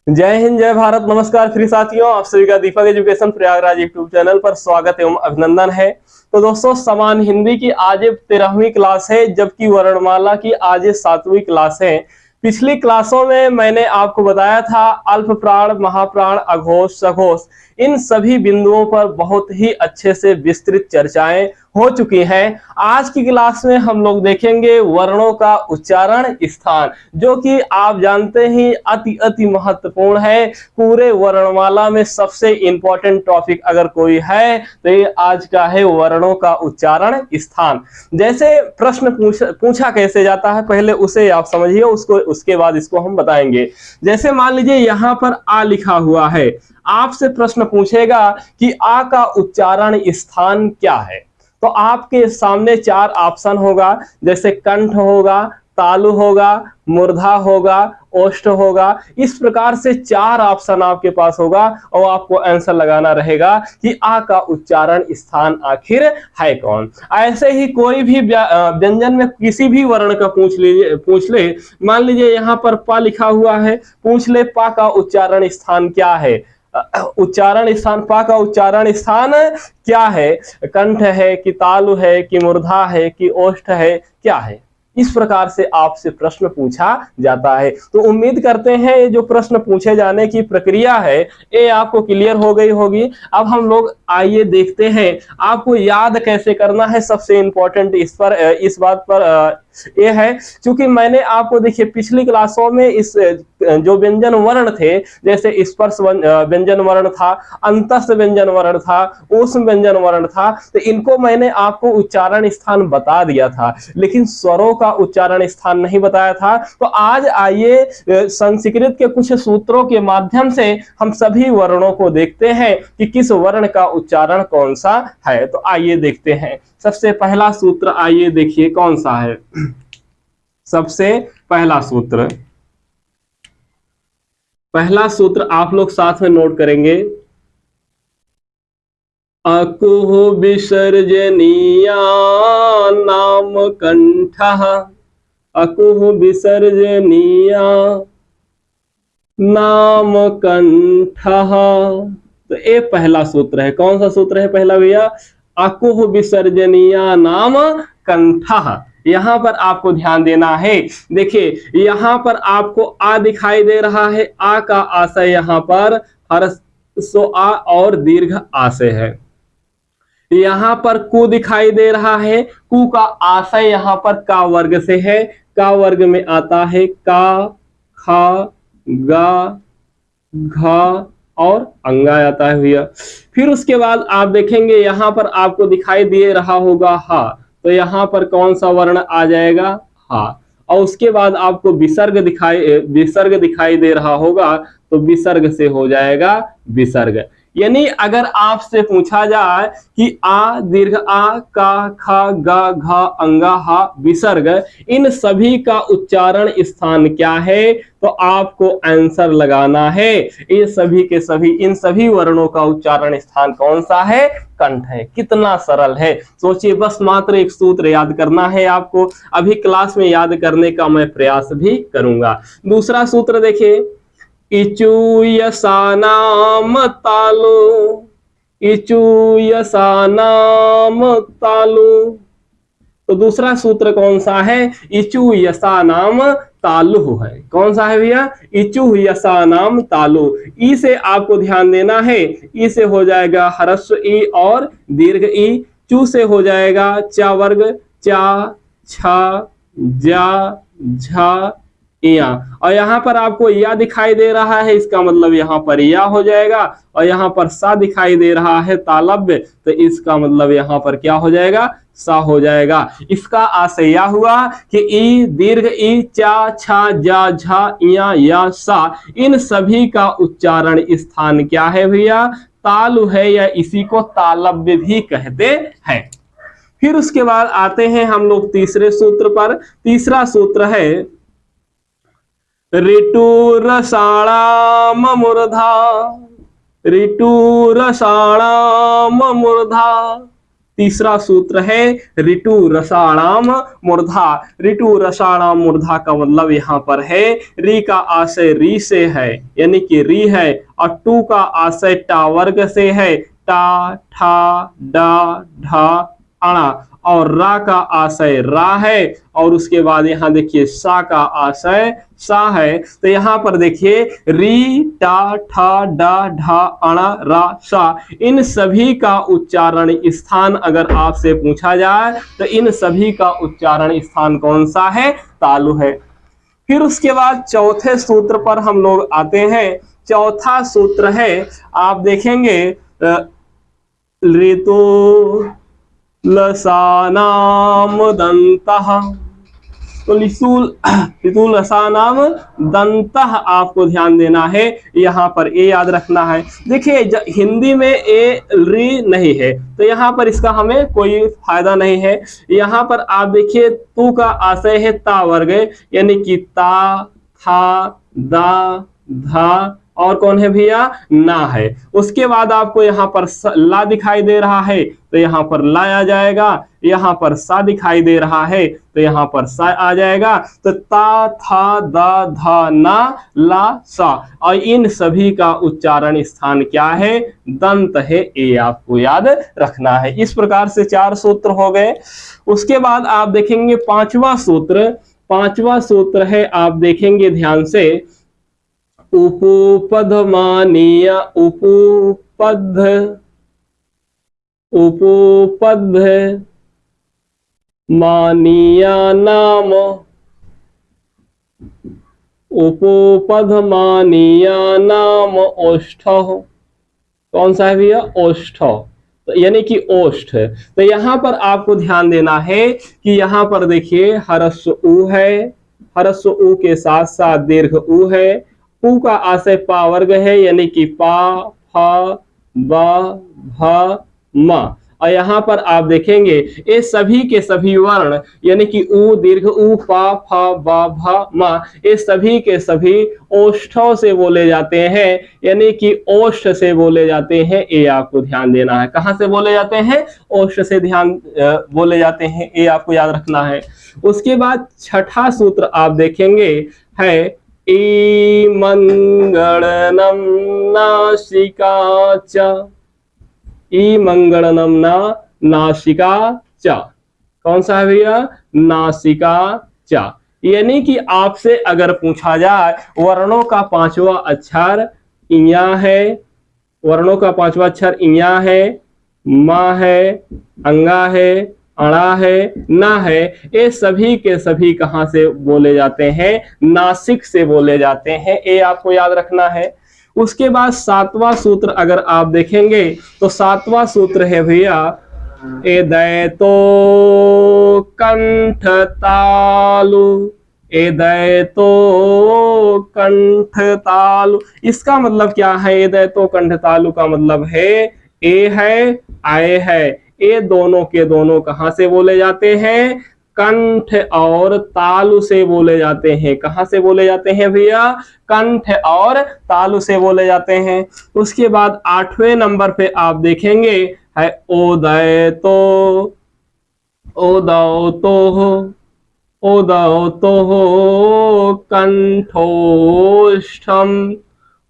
जय हिंद, जय भारत, नमस्कार प्रिय साथियों। आप सभी का दीपक एजुकेशन प्रयागराज यूट्यूब चैनल पर स्वागत एवं अभिनंदन है। तो दोस्तों, समान हिंदी की आज 13वीं क्लास है, जबकि वर्णमाला की आज 7वीं क्लास है। पिछली क्लासों में मैंने आपको बताया था अल्प प्राण, महाप्राण, अघोष, सघोष, इन सभी बिंदुओं पर बहुत ही अच्छे से विस्तृत चर्चाएं हो चुकी हैं। आज की क्लास में हम लोग देखेंगे वर्णों का उच्चारण स्थान, जो कि आप जानते ही अति अति महत्वपूर्ण है। पूरे वर्णमाला में सबसे इंपॉर्टेंट टॉपिक अगर कोई है तो ये आज का है वर्णों का उच्चारण स्थान। जैसे प्रश्न पूछा कैसे जाता है, पहले उसे आप समझिए, उसके बाद इसको हम बताएंगे। जैसे मान लीजिए यहाँ पर आ लिखा हुआ है, आपसे प्रश्न पूछेगा कि आ का उच्चारण स्थान क्या है। तो आपके सामने 4 ऑप्शन होगा, जैसे कंठ होगा, तालु होगा, मूर्धा होगा, ओष्ठ होगा। इस प्रकार से 4 ऑप्शन आपके पास होगा और आपको आंसर लगाना रहेगा कि आ का उच्चारण स्थान आखिर है कौन। ऐसे ही कोई भी व्यंजन में किसी भी वर्ण का पूछ ले। मान लीजिए यहाँ पर पा लिखा हुआ है, पूछ ले पा का उच्चारण स्थान क्या है। उच्चारण स्थान, पा का उच्चारण स्थान क्या है, कंठ है कि तालु है कि मूर्धा है कि ओष्ठ है, क्या है। इस प्रकार से आपसे प्रश्न पूछा जाता है। तो उम्मीद करते हैं ये जो प्रश्न पूछे जाने की प्रक्रिया है ये आपको क्लियर हो गई होगी। अब हम लोग आइए देखते हैं आपको याद कैसे करना है। सबसे इंपॉर्टेंट इस बात पर ये है, क्योंकि मैंने आपको देखिए पिछली क्लासों में इस जो व्यंजन वर्ण थे, जैसे स्पर्श व्यंजन वर्ण था, अंतस्थ व्यंजन वर्ण था, ऊष्म व्यंजन वर्ण था, तो इनको मैंने आपको उच्चारण स्थान बता दिया था, लेकिन स्वरों का उच्चारण स्थान नहीं बताया था। तो आज आइए संस्कृत के कुछ सूत्रों के माध्यम से हम सभी वर्णों को देखते हैं कि किस वर्ण का उच्चारण कौन सा है। तो आइए देखते हैं। सबसे पहला सूत्र आइए देखिए कौन सा है। सबसे पहला सूत्र आप लोग साथ में नोट करेंगे। अकुह विसर्जनीया नाम कंठः, अकुह विसर्जनीया नाम कंठः। तो ये पहला सूत्र है। कौन सा सूत्र है पहला भैया? अकुह विसर्जनीया नाम कंठः। यहां पर आपको ध्यान देना है। देखिए यहां पर आपको आ दिखाई दे रहा है, आ का आशय यहां पर ह्रस्व आ और दीर्घ आशय है। यहां पर कु दिखाई दे रहा है, कु का आशय यहां पर का वर्ग से है। का वर्ग में आता है का, खा, गा, घा और अंगा आता है भैया। फिर उसके बाद आप देखेंगे यहां पर आपको दिखाई दे रहा होगा हा, तो यहां पर कौन सा वर्ण आ जाएगा? हा। और उसके बाद आपको विसर्ग दिखाई दे रहा होगा, तो विसर्ग से हो जाएगा विसर्ग। यानी अगर आपसे पूछा जाए कि आ, दीर्घ आ, का, खा, गा, घा, अंगा, हा, विसर्ग, इन सभी का उच्चारण स्थान क्या है, तो आपको आंसर लगाना है ये सभी के सभी, इन सभी वर्णों का उच्चारण स्थान कौन सा है? कंठ है। कितना सरल है, सोचिए। बस मात्र एक सूत्र याद करना है आपको। अभी क्लास में याद करने का मैं प्रयास भी करूंगा। दूसरा सूत्र देखिए, इचु यसानाम तालु, इचु यसानाम तालु। तो दूसरा सूत्र कौन सा है? इचु यसानाम तालु है। कौन सा है भैया? इचु यसानाम तालु। ई से आपको ध्यान देना है। ई से हो जाएगा ह्रस्व ई और दीर्घ ई। चू से हो जाएगा चा वर्ग, चा, छा, जा, झा, या। और यहाँ पर आपको या दिखाई दे रहा है, इसका मतलब यहाँ पर या हो जाएगा। और यहाँ पर सा दिखाई दे रहा है तालव्य, तो इसका मतलब यहाँ पर क्या हो जाएगा? सा हो जाएगा। इसका आशय यह हुआ कि ई, दीर्घ ई, चा, छा, जा, झा, या, सा, इन सभी का उच्चारण स्थान क्या है भैया? तालु है, या इसी को तालव्य भी कहते हैं। फिर उसके बाद आते हैं हम लोग तीसरे सूत्र पर। तीसरा सूत्र है ऋटुरसाणाम मूर्धा, ऋटुरसाणाम मूर्धा। तीसरा सूत्र है ऋतु रसाणाम मूर्धा। ऋतु रसाणाम मूर्धा का मतलब यहाँ पर है री का आशय री से है, यानी कि री है, और टू का आशय टा वर्ग से है, टा ठा डा ढा अणा, और रा का आशय रा है, और उसके बाद यहाँ देखिए सा का आशय सा है। तो यहाँ पर देखिए री टा ठा डा ढा अणा रा सा, इन सभी का उच्चारण स्थान अगर आपसे पूछा जाए तो इन सभी का उच्चारण स्थान कौन सा है? तालु है। फिर उसके बाद चौथे सूत्र पर हम लोग आते हैं। चौथा सूत्र है, आप देखेंगे ऋतु लसानाम दंतः, तो लिसूल लसानाम दंतः आपको ध्यान देना है, यहाँ पर ए याद रखना है। देखिए हिंदी में ए री नहीं है तो यहाँ पर इसका हमें कोई फायदा नहीं है। यहाँ पर आप देखिए तू का आशय है ता वर्ग, यानी कि ता था दा धा, और कौन है भैया? ना है। उसके बाद आपको यहाँ पर ला दिखाई दे रहा है तो यहाँ पर ला आ जाएगा, यहाँ पर सा दिखाई दे रहा है तो यहाँ पर सा आ जाएगा। तो ता था दा धा ना ला सा, और इन सभी का उच्चारण स्थान क्या है? दंत है। ये आपको याद रखना है। इस प्रकार से 4 सूत्र हो गए। उसके बाद आप देखेंगे पांचवा सूत्र है, आप देखेंगे ध्यान से, उपोपधमानीय उपोपध मानीया नाम, उपोपध मानीया नाम ओष्ठ। कौन सा है भैया? ओष्ठ, तो यानी कि ओष्ठ। तो यहाँ पर आपको ध्यान देना है कि यहाँ पर देखिए हरस्व उ है, हरस्व उ के साथ साथ दीर्घ उ है, पू का आशय पा वर्ग है, यानी कि पा फ ब भ म, और यहाँ पर आप देखेंगे ये सभी के सभी वर्ण, यानी कि उ दीर्घ उ पा फ ब भ म, ये सभी के सभी ओष्ठों से बोले जाते हैं, यानी कि ओष्ठ से बोले जाते हैं। ये आपको ध्यान देना है। कहाँ से बोले जाते हैं? ओष्ठ से बोले जाते हैं। ये आपको याद रखना है। उसके बाद छठा सूत्र आप देखेंगे है ई मंगलनम नासिका च, ई मंगलनम ना नासिका च। कौन सा है भैया? नासिका च, यानी कि आपसे अगर पूछा जाए वर्णों का पांचवा अक्षर इया है, वर्णों का पांचवा अक्षर इया है, मा है, अंगा है, अणा है, ना है, ये सभी के सभी कहां से बोले जाते हैं? नासिक से बोले जाते हैं। ये आपको याद रखना है। उसके बाद सातवां सूत्र अगर आप देखेंगे तो सातवां सूत्र है भैया ए दैतो कंठ तालु, ए दैतो कंठ तालु। इसका मतलब क्या है? ए दैतो कंठ तालु का मतलब है ए है आए है, ये दोनों के दोनों कहां से बोले जाते हैं? कंठ और तालु से बोले जाते हैं। कहां से बोले जाते हैं भैया? कंठ और तालु से बोले जाते हैं। उसके बाद 8वें नंबर पे आप देखेंगे है ओदय तो, ओदौ तो हो, ओदौ तो हो कंठोष्ठम,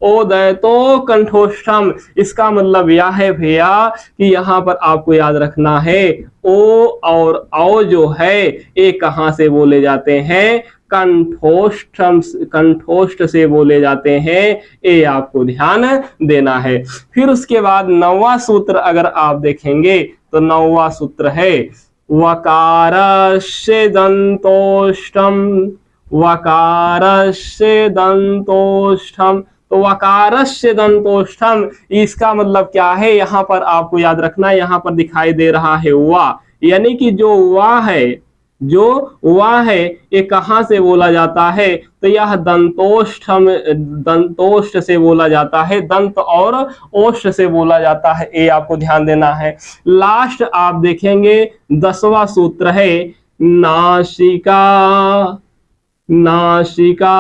ओदय तो कंठोष्ठम। इसका मतलब यह है भैया कि यहाँ पर आपको याद रखना है ओ और औ जो है ये कहाँ से बोले जाते हैं? कंठोष्ठम, कंठोष्ठ से बोले जाते हैं। ये आपको ध्यान देना है। फिर उसके बाद 9वां सूत्र अगर आप देखेंगे तो 9वां सूत्र है वकारस्य दंतोष्ठम, वकारस्य दंतोष्ठम। तो वकारस्य दंतोष्ठम, इसका मतलब क्या है? यहाँ पर आपको याद रखना है, यहाँ पर दिखाई दे रहा है वा, यानी कि जो वा है, जो वा है ये कहाँ से बोला जाता है? तो यह दंतोष्ठम, दंतोष्ठ से बोला जाता है, दंत और ओष्ठ से बोला जाता है। ये आपको ध्यान देना है। लास्ट आप देखेंगे 10वां सूत्र है नासिका, नासिका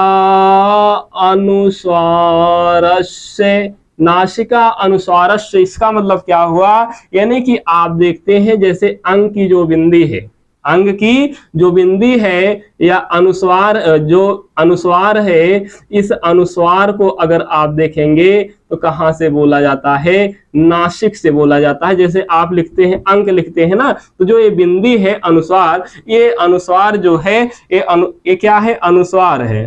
अनुस्वारस्य, नासिका अनुस्वारस्य, इसका मतलब क्या हुआ, यानी कि आप देखते हैं जैसे अंग की जो बिंदी है, अंग की जो बिंदी है या अनुस्वार, जो अनुस्वार है, इस अनुस्वार को अगर आप देखेंगे तो कहां से बोला जाता है, नासिक से बोला जाता है। जैसे आप लिखते हैं अंक लिखते हैं ना, तो जो ये बिंदी है अनुस्वार, ये अनुस्वार जो है ये क्या है, अनुस्वार है।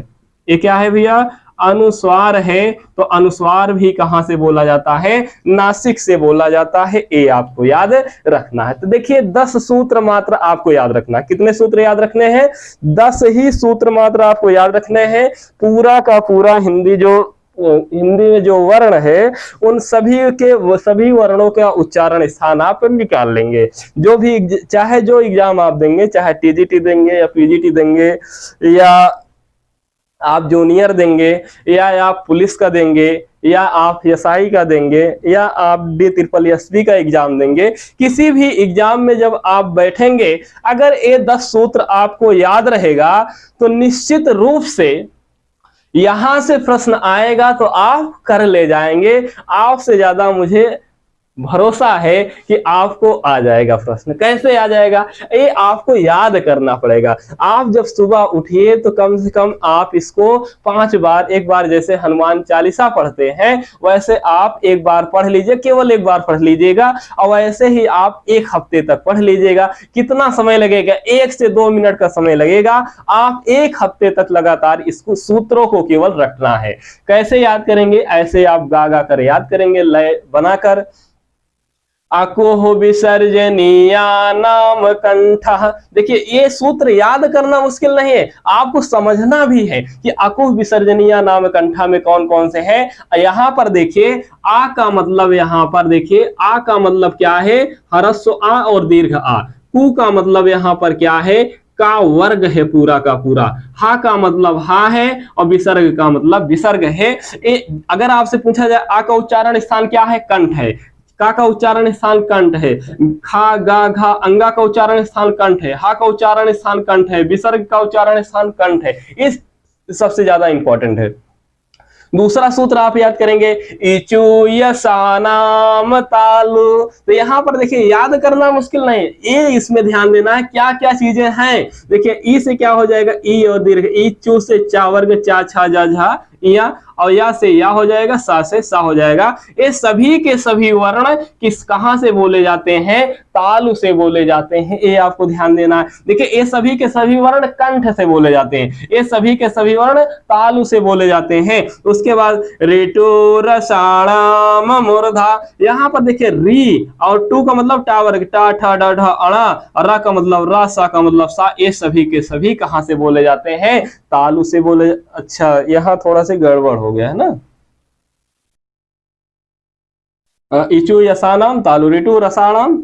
ये क्या है भैया, अनुस्वार है। तो अनुस्वार भी कहां से बोला जाता है, नासिक से बोला जाता है। ये आपको याद रखना है। तो देखिए 10 सूत्र मात्र आपको याद रखना है। कितने सूत्र याद रखने हैं, 10 ही सूत्र मात्र आपको याद रखने हैं। पूरा का पूरा हिंदी में जो वर्ण है उन सभी वर्णों का उच्चारण स्थान आप निकाल लेंगे। जो भी चाहे जो एग्जाम आप देंगे, चाहे टीजीटी देंगे या पीजीटी देंगे या आप जूनियर देंगे या आप पुलिस का देंगे या आप एसआई का देंगे या आप DSSB का एग्जाम देंगे, किसी भी एग्जाम में जब आप बैठेंगे, अगर ये 10 सूत्र आपको याद रहेगा तो निश्चित रूप से यहां से प्रश्न आएगा तो आप कर ले जाएंगे। आपसे ज्यादा मुझे भरोसा है कि आपको आ जाएगा प्रश्न। कैसे आ जाएगा, ये आपको याद करना पड़ेगा। आप जब सुबह उठिए तो कम से कम आप इसको 5 बार, एक बार जैसे हनुमान चालीसा पढ़ते हैं वैसे आप एक बार पढ़ लीजिए, केवल एक बार पढ़ लीजिएगा और वैसे ही आप 1 हफ्ते तक पढ़ लीजिएगा। कितना समय लगेगा, 1 से 2 मिनट का समय लगेगा। आप 1 हफ्ते तक लगातार इसको सूत्रों को केवल रटना है। कैसे याद करेंगे, ऐसे आप गा गा कर याद करेंगे, लय बनाकर। अकुह विसर्जनीया नाम कंठः। देखिए ये सूत्र याद करना मुश्किल नहीं है, आपको समझना भी है कि अकुह विसर्जनीया नाम कंठा में कौन कौन से हैं। यहां पर देखिए आ का मतलब, यहां पर देखिए आ का मतलब क्या है, ह्रस्व आ और दीर्घ आ। कु का मतलब यहां पर क्या है, का वर्ग है पूरा का पूरा। हा का मतलब हा है और विसर्ग का मतलब विसर्ग है। अगर आपसे पूछा जाए आ का उच्चारण स्थान क्या है, कंठ है। का उच्चारण स्थान कंठ है। खा गा घा अंगा का उच्चारण स्थान कंठ है। हा का उच्चारण स्थान कंठ है। विसर्ग का उच्चारण स्थान कंठ है। इस सबसे ज्यादा इंपॉर्टेंट है। दूसरा सूत्र आप याद करेंगे, इचु यसानाम तालु। तो यहां पर देखिए याद करना मुश्किल नहीं, ये इसमें ध्यान देना है क्या क्या चीजें हैं। देखिए ई से क्या हो जाएगा, ई और दीर्घ। इचु से चा वर्ग चा छा जा झा या, और या से या हो जाएगा, सा से सा हो जाएगा। ये सभी के सभी वर्ण कहां से बोले जाते हैं, तालु से बोले जाते हैं। ये आपको ध्यान देना है। देखिए ये सभी के सभी वर्ण कंठ से बोले जाते हैं, ये सभी के सभी वर्ण तालु से बोले जाते हैं। उसके बाद रेटो रसाणाम मूर्धा। यहाँ पर देखिए री और टू का मतलब टा वर्ग, टा ठा डा ढा अणा, रा का मतलब रा, सा का मतलब सा। ये सभी के सभी कहां से बोले जाते हैं, तालु से बोले। अच्छा यहाँ थोड़ा सा गड़बड़ हो गया है ना, इचु यसानाम तालु रिटु रसाणाम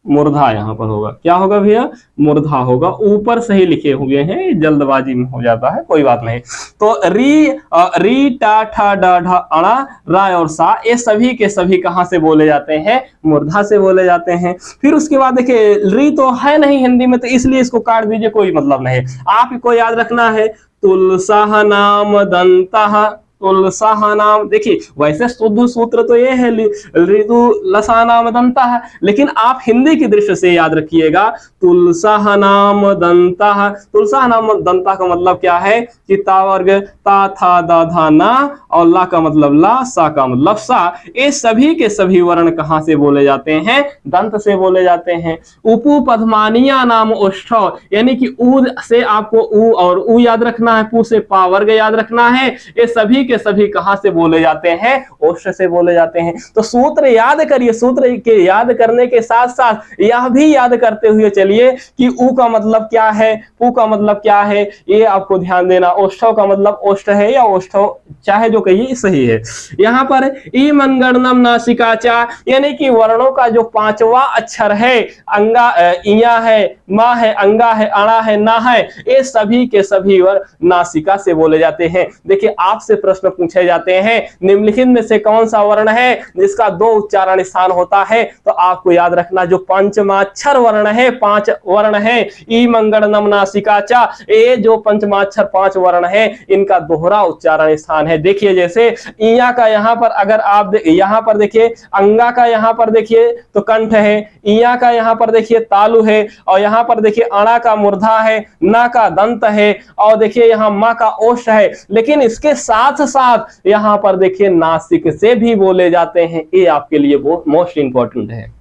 मूर्धा। यहाँ पर होगा क्या होगा भैया, मूर्धा होगा। ऊपर से ही लिखे हुए हैं, जल्दबाजी में हो जाता है, कोई बात नहीं। तो री टा ठा डा ढा अणा रा और सा, ये सभी के सभी कहां से बोले जाते हैं, मूर्धा से बोले जाते हैं। फिर उसके बाद देखिए री तो है नहीं हिंदी में, तो इसलिए इसको काट दीजिए, कोई मतलब नहीं। आपको याद रखना है तुलसा नाम दंता, तुलसा नाम। देखिए वैसे शुद्ध सूत्र तो ये है ऋतु लसा नाम दंता है, लेकिन आप हिंदी की दृष्टि से याद रखिएगा तुलसा नाम दंता। तुलसा नाम दंता का मतलब क्या है कि ता वर्ग ता था दा धा ना और ला का मतलब ला, सा का मतलब सा। ये सभी के सभी वर्ण कहां से बोले जाते हैं, दंत से बोले जाते हैं। उपु पद्मानिया नाम ओष्ठव, यानी कि ऊ से आपको ऊ और ऊ याद रखना है, पू से पा वर्ग याद रखना है। ये सभी के सभी कहां से बोले जाते हैं, ओष्ठ से बोले जाते हैं। तो सूत्र याद करिए, सूत्र के याद करने के साथ साथ यह भी याद करते हुए चलिए कि ऊ का मतलब क्या है, पू का मतलब क्या है, ये आपको ध्यान देना। ओष्ठव का मतलब ओष्ठ है या ओष्ठव, चाहे जो कहिए सही है। यहाँ पर ई मनगणनम नासिकाचा, यानी कि वर्णों का जो 5वां अक्षर है, अंगा इया है, मा है, अंगा है, अणा है, ना है, ये सभी के सभी वर्ण नासिका से बोले जाते हैं। देखिए आपसे प्रश्न पूछे जाते हैं। निम्नलिखित में से कौन सा वर्ण है जिसका 2 उच्चारण स्थान होता है? तो आपको याद रखना जो पंचमाक्षर वर्ण है, 5 वर्ण है, ई मंगल नम नासिका चा, ये जो पंचमाक्षर 5 वर्ण है इनका दोहरा उच्चारण स्थान है। देखिए जैसे इया का यहाँ पर अगर आप यहाँ पर देखिए, अंगा का यहाँ पर देखिए तो कंठ है, इया का यहाँ पर देखिए तालु है, और यहाँ पर देखिए अणा का मूर्धा है, ना का दंत है, और देखिए यहाँ माँ का ओष्ठ है। लेकिन इसके साथ साथ यहाँ पर देखिए नासिक से भी बोले जाते हैं। ये आपके लिए वो मोस्ट इंपॉर्टेंट है।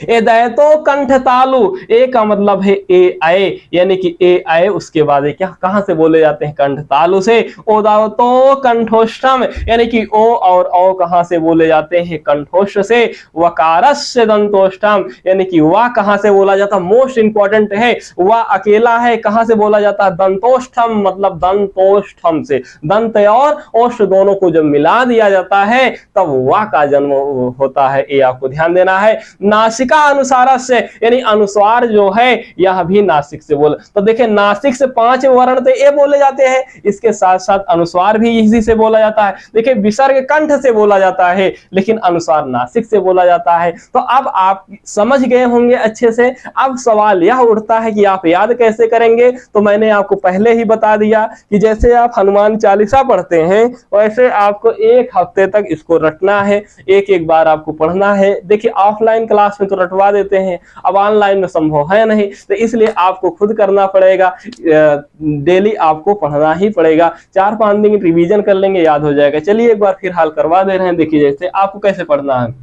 ए दयतो कंठ तालु, ए का मतलब है ए आए, यानी कि ए आए उसके बाद क्या कहां से बोले जाते हैं? कंठ तालु से। ओ दावतो कंठोष्ठम, यानी कि ओ और औ कहां से बोले जाते हैं? कंठोष्ठ से। वकारस्य दंतोष्ठम, यानी कि वा कहां से बोला जाता है? मोस्ट इंपॉर्टेंट है, वा अकेला है, कहां से बोला जाता है? दंतोष्ठम, मतलब दंतोष्ठम से। दंत और ओष्ठ दोनों को जब मिला दिया जाता है तब वा का जन्म होता है। ये आपको ध्यान देना है। नासिका अनुसार से, यानी अनुस्वार जो है यह भी नासिक से बोले। तो देखिए नासिक से 5 वर्ण तो ये बोले जाते हैं, इसके साथ साथ अनुस्वार भी इसी से बोला जाता है। देखिए विसर्ग कंठ से बोला जाता है लेकिन अनुस्वार नासिक से बोला जाता है। तो अब आप समझ गए होंगे अच्छे से। अब सवाल यह उठता है कि आप याद कैसे करेंगे? तो मैंने आपको पहले ही बता दिया कि जैसे आप हनुमान चालीसा पढ़ते हैं वैसे आपको 1 हफ्ते तक इसको रटना है, एक बार आपको पढ़ना है। देखिए ऑफलाइन क्लास में तो रटवा देते हैं, अब ऑनलाइन में संभव है नहीं, तो इसलिए आपको खुद करना पड़ेगा। डेली आपको पढ़ना ही पड़ेगा। 4-5 दिन रिवीजन कर लेंगे, याद हो जाएगा। चलिए एक बार फिर हाल करवा दे रहे हैं। देखिए जैसे आपको कैसे पढ़ना है।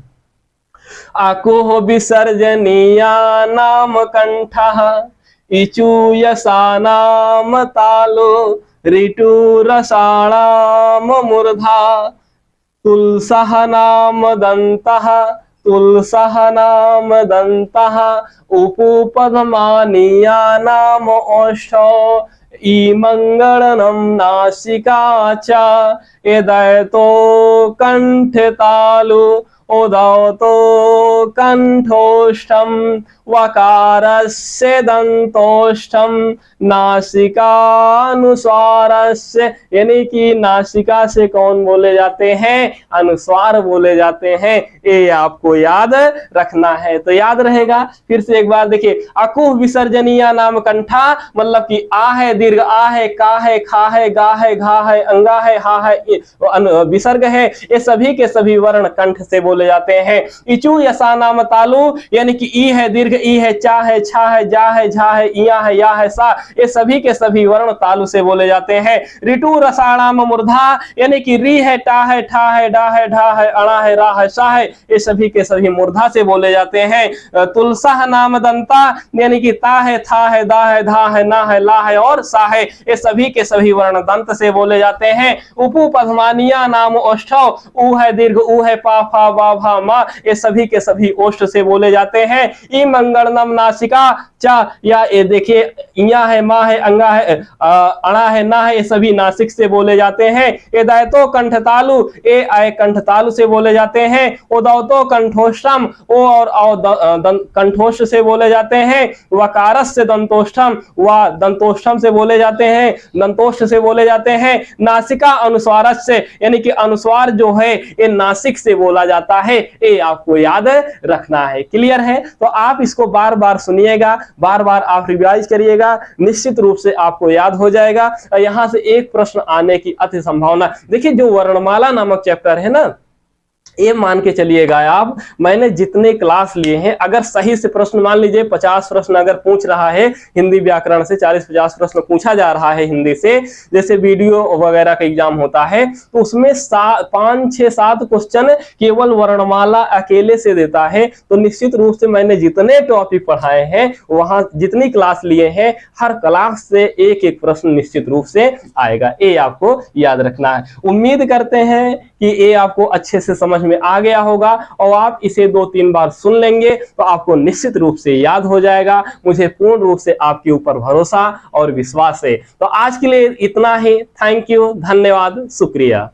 आकुह विसर्जनीया नाम कंठः, इचूयसा नाम तालो, ऋतु रसाणाम मूर्धा, तुलसः नाम दन्तः, तुलसः नाम दन्तः, उपुपधमानीया नाम ओष्ठौ, ईमंगलनम नासिका च, एदयतो कंठ तालु, उदौतो कंठोष्ठम, वकारस्य दंतोष्ठम, नासिकानुस्वारस्य, यानी कि नासिका से कौन बोले जाते हैं? अनुस्वार बोले जाते हैं। ये आपको याद रखना है। तो याद रहेगा। फिर से एक बार देखिए, अकुह विसर्जनीय नाम कंठा, मतलब कि आ है दीर्घ, आ है, का है, खा है, गा है, घा है, अंगा है, हा है, विसर्ग है, ये सभी के सभी वर्ण कंठ से बोले जाते हैं। इचू यसा नाम तालु, यानी कि ई है दीर्घ, ई है, चा है, छा है, जा है, झा है, इया है, या है, सा, ये सभी के सभी वर्ण तालु से बोले जाते हैं। ऋतु रसाणाम मूर्धा, यानी कि री है, टा है, ठा है, डा है, ढा है, अणा है, रा है, सा है, ये सभी के सभी मूर्धा से बोले जाते हैं। तुलसा नाम दंता, यानी कि ता है, था है, दा है, धा है, ना है, ला है और सा है, ये सभी के सभी वर्ण दंत से बोले जाते हैं। उपु पद्मानिया नाम ओष्ठौ, ऊ है दीर्घ, ऊ है, पा, फा, बा, भा, मा, ये सभी के सभी ओष्ठ से बोले जाते हैं। ई मंगलनम नासिका चा, या ये देखिए इया है, मा है, अंगा है, अणा है, ना है, ये सभी नासिक से बोले जाते हैं। ए दायतो कंठ तालु, ए आए कंठ तालु से बोले जाते हैं। ओ दौतो कंठोष्ठम, ओ और औ कंठोष्ठ से बोले जाते हैं। वकारस से दंतोष्ठम, व दंतोष्ठम से बोले जाते हैं, दंतोष्ठ से बोले जाते हैं। नासिका अनुस्वारस से, यानी कि अनुस्वार जो है ये नासिक से बोला जाता है। ये आपको याद रखना है। क्लियर है? तो आप इसको बार बार सुनिएगा, बार बार आप रिवाइज करिएगा, निश्चित रूप से आपको याद हो जाएगा। यहां से एक प्रश्न आने की अति संभावना। देखिए जो वर्णमाला नामक चैप्टर है ना, ये मान के चलिएगा आप, मैंने जितने क्लास लिए हैं, अगर सही से प्रश्न मान लीजिए 50 प्रश्न अगर पूछ रहा है हिंदी व्याकरण से, 40-50 प्रश्न पूछा जा रहा है हिंदी से, जैसे वीडियो वगैरह का एग्जाम होता है, तो उसमें 5, 6, 7 क्वेश्चन केवल वर्णमाला अकेले से देता है। तो निश्चित रूप से मैंने जितने टॉपिक पढ़ाए हैं, वहां जितनी क्लास लिए हैं, हर क्लास से एक एक प्रश्न निश्चित रूप से आएगा। ये आपको याद रखना है। उम्मीद करते हैं कि ये आपको अच्छे से समझ में आ गया होगा, और आप इसे 2-3 बार सुन लेंगे तो आपको निश्चित रूप से याद हो जाएगा। मुझे पूर्ण रूप से आपके ऊपर भरोसा और विश्वास है। तो आज के लिए इतना ही। थैंक यू, धन्यवाद, शुक्रिया।